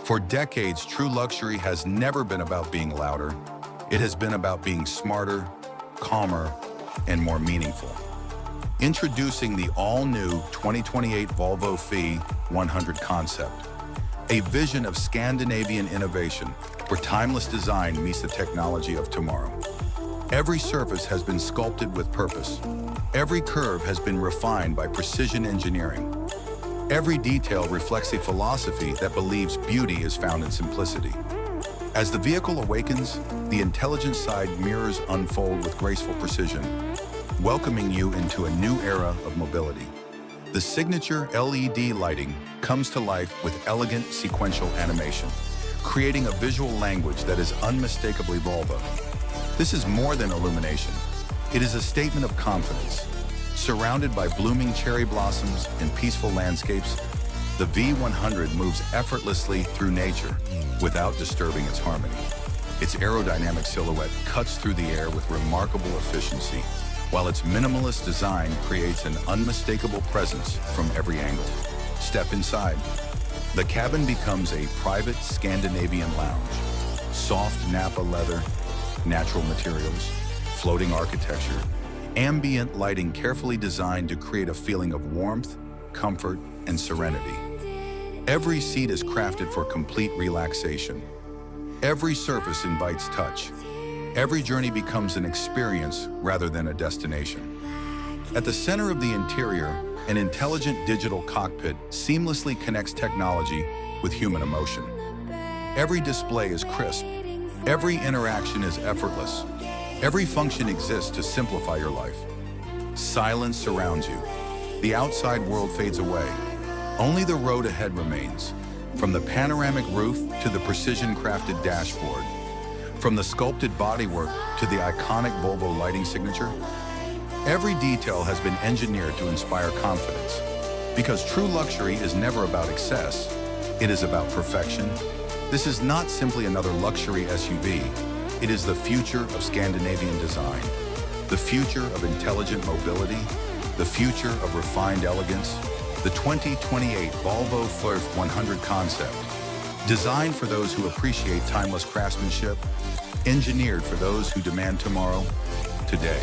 For decades, true luxury has never been about being louder. It has been about being smarter, calmer, and more meaningful. Introducing the all-new 2028 Volvo V100 Concept, a vision of Scandinavian innovation where timeless design meets the technology of tomorrow. Every surface has been sculpted with purpose. Every curve has been refined by precision engineering. Every detail reflects a philosophy that believes beauty is found in simplicity. As the vehicle awakens, the intelligent side mirrors unfold with graceful precision, welcoming you into a new era of mobility. The signature LED lighting comes to life with elegant sequential animation, creating a visual language that is unmistakably Volvo. This is more than illumination. It is a statement of confidence. Surrounded by blooming cherry blossoms and peaceful landscapes, the V100 moves effortlessly through nature without disturbing its harmony. Its aerodynamic silhouette cuts through the air with remarkable efficiency, while its minimalist design creates an unmistakable presence from every angle. Step inside. The cabin becomes a private Scandinavian lounge. Soft Napa leather, natural materials, floating architecture, ambient lighting carefully designed to create a feeling of warmth, comfort, and serenity. Every seat is crafted for complete relaxation. Every surface invites touch. Every journey becomes an experience rather than a destination. At the center of the interior, an intelligent digital cockpit seamlessly connects technology with human emotion. Every display is crisp. Every interaction is effortless. Every function exists to simplify your life. Silence surrounds you. The outside world fades away. Only the road ahead remains. From the panoramic roof to the precision-crafted dashboard, from the sculpted bodywork to the iconic Volvo lighting signature, every detail has been engineered to inspire confidence. Because true luxury is never about excess, it is about perfection. This is not simply another luxury SUV. It is the future of Scandinavian design, the future of intelligent mobility, the future of refined elegance, the 2028 Volvo V100 Concept, designed for those who appreciate timeless craftsmanship, engineered for those who demand tomorrow, today.